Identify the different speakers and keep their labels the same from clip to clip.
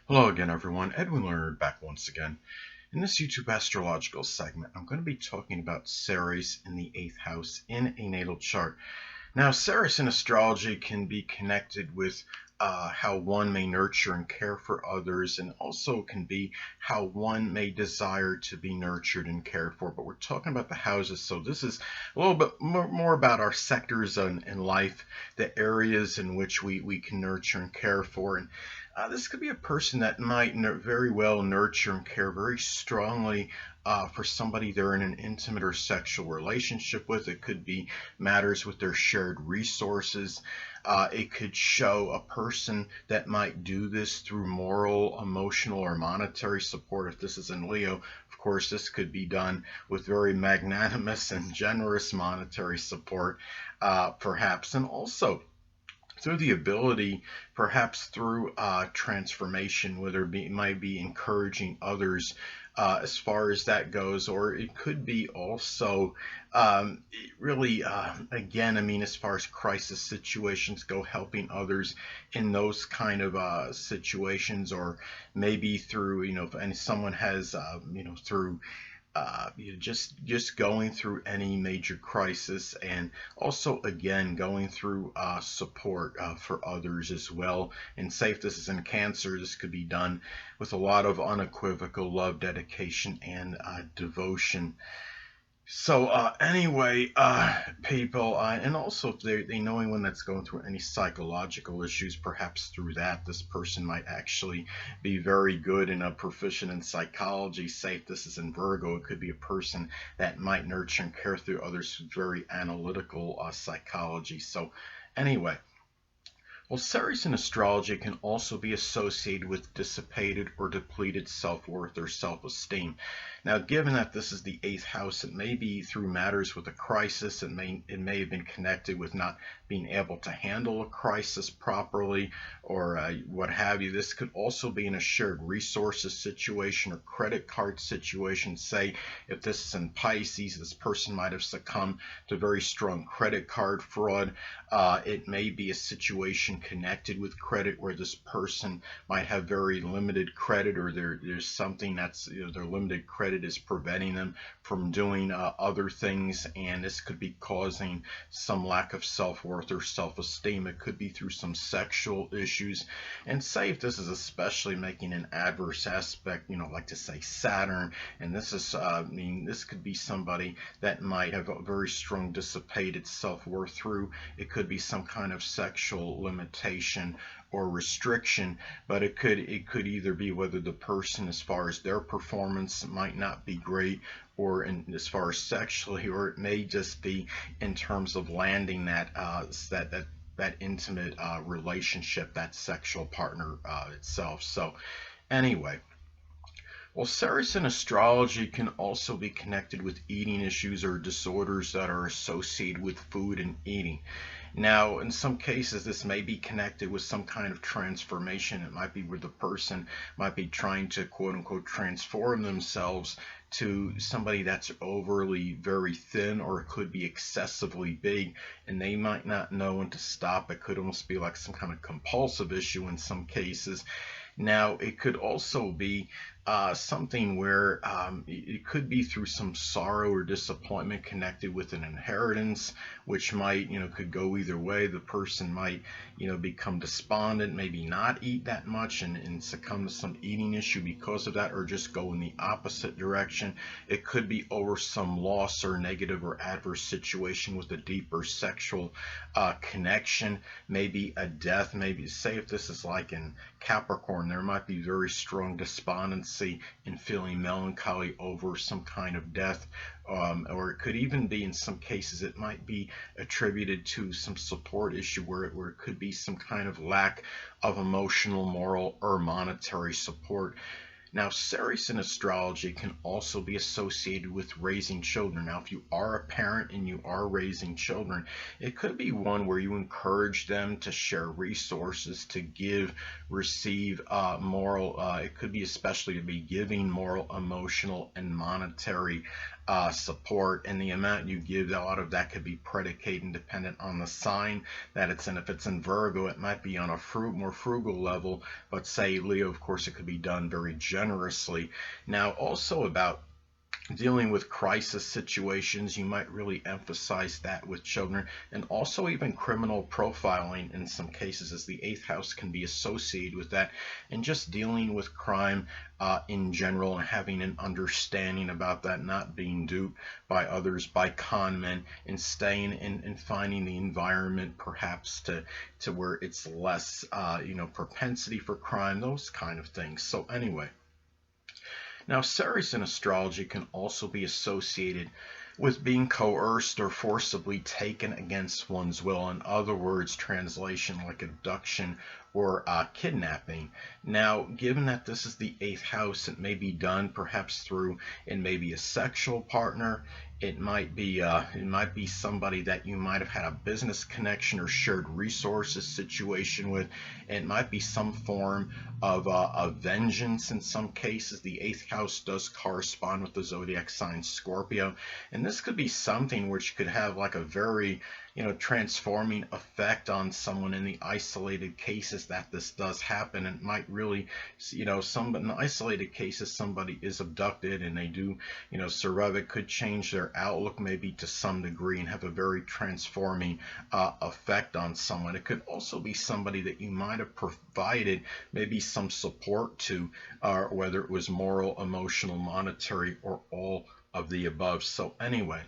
Speaker 1: Hello again, everyone. Edwin Learnard back once again. In this YouTube astrological segment, I'm going to be talking about Ceres in the 8th house in a natal chart. Now, Ceres in astrology can be connected with how one may nurture and care for others, and also can be how one may desire to be nurtured and cared for. But we're talking about the houses, so this is a little bit more about our sectors in life, the areas in which we can nurture and care for. And this could be a person that might very well nurture and care very strongly for somebody they're in an intimate or sexual relationship with. It could be matters with their shared resources. It could show a person that might do this through moral, emotional, or monetary support. If this is in Leo, of course, this could be done with very magnanimous and generous monetary support, perhaps, and also through the ability, perhaps through transformation, whether it might be encouraging others as far as that goes, or it could be also really, again, I mean, as far as crisis situations go, helping others in those kind of situations, or maybe through, if someone has, through just going through any major crisis, and also again going through support for others as well. And say if this is in Cancer, this could be done with a lot of unequivocal love, dedication, and devotion. So anyway, people, and also if they know anyone that's going through any psychological issues, perhaps through that, this person might actually be very good and proficient in psychology. Say if this is in Virgo, it could be a person that might nurture and care through others with very analytical psychology. So anyway. Well, Ceres in astrology can also be associated with dissipated or depleted self-worth or self-esteem. Now, given that this is the 8th house, it may be through matters with a crisis. It may have been connected with not being able to handle a crisis properly, or what have you. This could also be in a shared resources situation or credit card situation. Say if this is in Pisces, this person might have succumbed to very strong credit card fraud. It may be a situation connected with credit where this person might have very limited credit, or there's something that's, their limited credit is preventing them from doing other things, and this could be causing some lack of self-worth or self-esteem. It could be through some sexual issues. And say if this is especially making an adverse aspect, like to say Saturn, and this is this could be somebody that might have a very strong dissipated self-worth through, it could be some kind of sexual limitation or restriction. But it could either be whether the person, as far as their performance, might not be great, or as far as sexually, or it may just be in terms of landing that intimate relationship, that sexual partner itself. So anyway. Well, Ceres in astrology can also be connected with eating issues or disorders that are associated with food and eating. Now, in some cases, this may be connected with some kind of transformation. It might be where the person might be trying to, quote unquote, transform themselves to somebody that's overly very thin, or it could be excessively big, and they might not know when to stop. It could almost be like some kind of compulsive issue in some cases. Now, it could also be something where it could be through some sorrow or disappointment connected with an inheritance, which might, could go either way. The person might, become despondent, maybe not eat that much, and succumb to some eating issue because of that, or just go in the opposite direction. It could be over some loss or negative or adverse situation with a deeper sexual connection, maybe a death. Maybe say if this is like in Capricorn, there might be very strong despondency and feeling melancholy over some kind of death, or it could even be, in some cases, it might be attributed to some support issue where it could be some kind of lack of emotional, moral, or monetary support. Now, Ceres in astrology can also be associated with raising children. Now, if you are a parent and you are raising children, it could be one where you encourage them to share resources, to give, receive moral. It could be especially to be giving moral, emotional, and monetary support, and the amount you give, a lot of that could be predicated and dependent on the sign that it's in. If it's in Virgo, it might be on a more frugal level, but say Leo, of course, it could be done very generously. Now, also about dealing with crisis situations, you might really emphasize that with children, and also even criminal profiling in some cases, as the eighth house can be associated with that, and just dealing with crime in general, and having an understanding about that, not being duped by others, by con men, and staying in and finding the environment perhaps to where it's less propensity for crime, those kind of things. So anyway, now, Ceres in astrology can also be associated with being coerced or forcibly taken against one's will. In other words, translation like abduction or kidnapping. Now, given that this is the eighth house, it may be done perhaps through, it may be a sexual partner. It might be somebody that you might have had a business connection or shared resources situation with. It might be some form of vengeance in some cases. The eighth house does correspond with the zodiac sign Scorpio, and this could be something which could have like a very transforming effect on someone in the isolated cases that this does happen. It might really, in isolated cases, somebody is abducted and they do, survive. It could change their outlook maybe to some degree and have a very transforming effect on someone. It could also be somebody that you might have provided maybe some support to, whether it was moral, emotional, monetary, or all of the above. So anyway,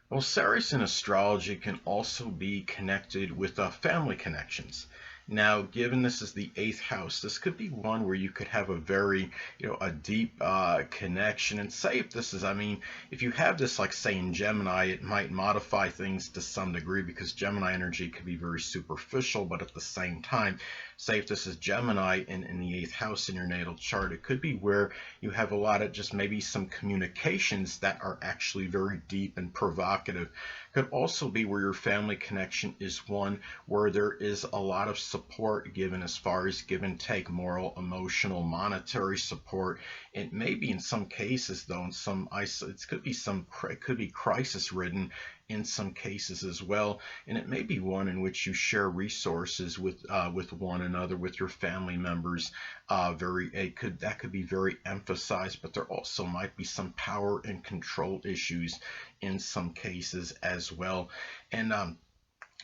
Speaker 1: well, Ceres in astrology can also be connected with family connections. Now, given this is the eighth house, this could be one where you could have a very, a deep connection. And say if this is, if you have this, like say in Gemini, it might modify things to some degree because Gemini energy could be very superficial, but at the same time, say if this is Gemini in the eighth house in your natal chart, it could be where you have a lot of just maybe some communications that are actually very deep and provocative. Could also be where your family connection is one where there is a lot of support given as far as give and take, moral, emotional, monetary support. It may be in some cases though, it could be crisis ridden in some cases as well, and it may be one in which you share resources with one another, with your family members. That could be very emphasized, but there also might be some power and control issues in some cases as well. And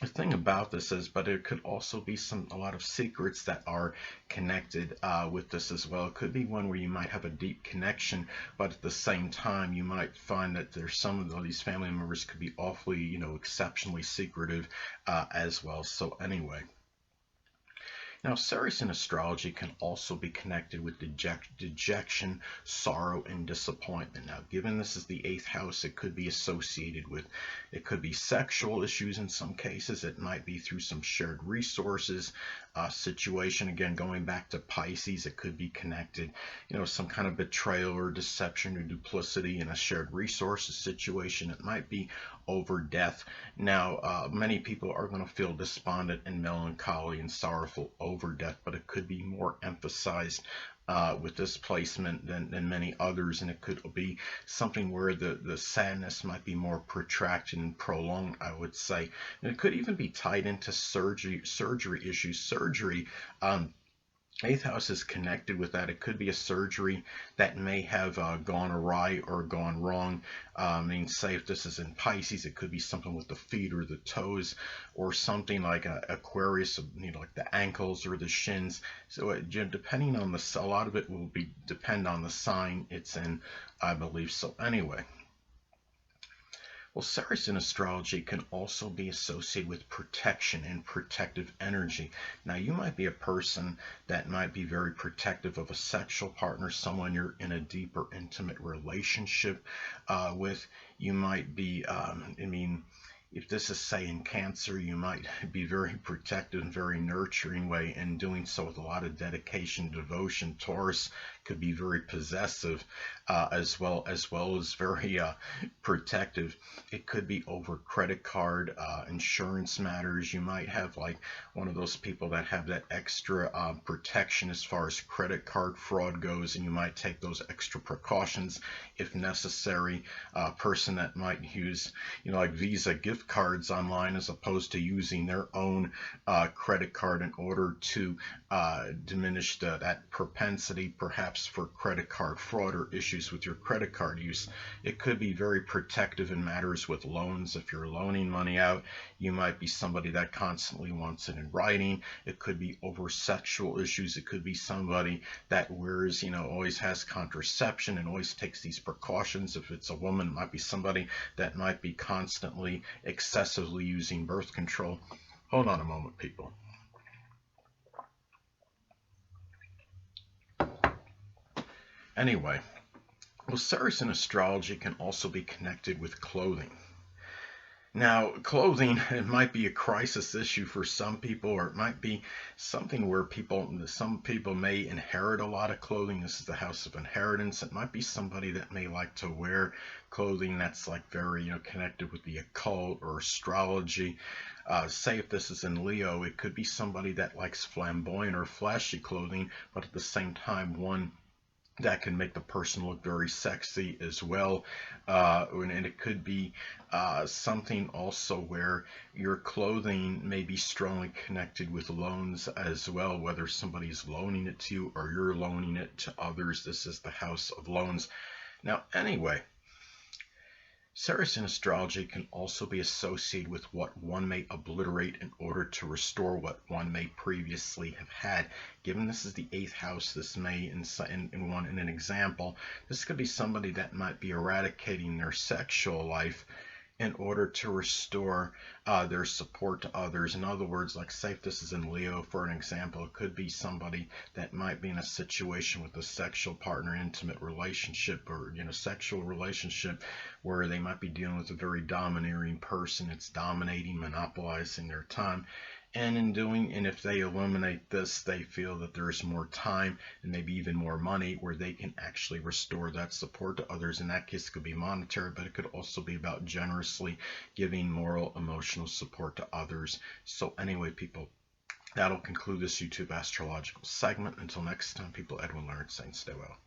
Speaker 1: the thing about this is, but there could also be a lot of secrets that are connected with this as well. It could be one where you might have a deep connection, but at the same time, you might find that there's some of these family members could be awfully, exceptionally secretive as well. So anyway. Now, Ceres in astrology can also be connected with dejection, sorrow, and disappointment. Now, given this is the eighth house, it could be associated with, it could be sexual issues in some cases. It might be through some shared resources situation. Again, going back to Pisces, it could be connected, some kind of betrayal or deception or duplicity in a shared resources situation. It might be over death. Now, many people are going to feel despondent and melancholy and sorrowful over death, but it could be more emphasized with this placement than many others, and it could be something where the sadness might be more protracted and prolonged, I would say. And it could even be tied into surgery issues. Surgery, eighth house is connected with that. It could be a surgery that may have gone awry or gone wrong. Say if this is in Pisces, it could be something with the feet or the toes, or something like Aquarius, like the ankles or the shins. So depending on a lot of it will depend on the sign it's in, I believe. So anyway. Well, Ceres in astrology can also be associated with protection and protective energy. Now, you might be a person that might be very protective of a sexual partner, someone you're in a deeper, intimate relationship with. You might be, If this is, say, in Cancer, you might be very protective and very nurturing way, and doing so with a lot of dedication, devotion. Taurus could be very possessive, as well as very protective. It could be over credit card, insurance matters. You might have like one of those people that have that extra protection as far as credit card fraud goes, and you might take those extra precautions if necessary. A person that might use, like Visa gift cards online as opposed to using their own credit card in order to diminish that propensity perhaps for credit card fraud or issues with your credit card use. It could be very protective in matters with loans. If you're loaning money out, you might be somebody that constantly wants it in writing. It could be over sexual issues. It could be somebody that wears, always has contraception and always takes these precautions. If it's a woman, it might be somebody that might be constantly excessively using birth control. Hold on a moment, people. Anyway, well, Ceres in astrology can also be connected with clothing. Now, clothing, it might be a crisis issue for some people, or it might be something where some people may inherit a lot of clothing. This is the house of inheritance. It might be somebody that may like to wear clothing that's like very, connected with the occult or astrology. Say if this is in Leo, it could be somebody that likes flamboyant or flashy clothing, but at the same time, one that can make the person look very sexy as well. And it could be something also where your clothing may be strongly connected with loans as well, whether somebody's loaning it to you or you're loaning it to others. This is the house of loans. Now, anyway, Ceres in astrology can also be associated with what one may obliterate in order to restore what one may previously have had. Given this is the 8th house, this may, in an example, this could be somebody that might be eradicating their sexual life in order to restore their support to others. In other words, like say if this is in Leo, for an example, it could be somebody that might be in a situation with a sexual partner, intimate relationship, or sexual relationship where they might be dealing with a very domineering person. It's dominating, monopolizing their time. And if they eliminate this, they feel that there's more time and maybe even more money where they can actually restore that support to others. In that case, it could be monetary, but it could also be about generously giving moral, emotional support to others. So anyway, people, that'll conclude this YouTube astrological segment. Until next time, people, Edwin Learnard saying stay well.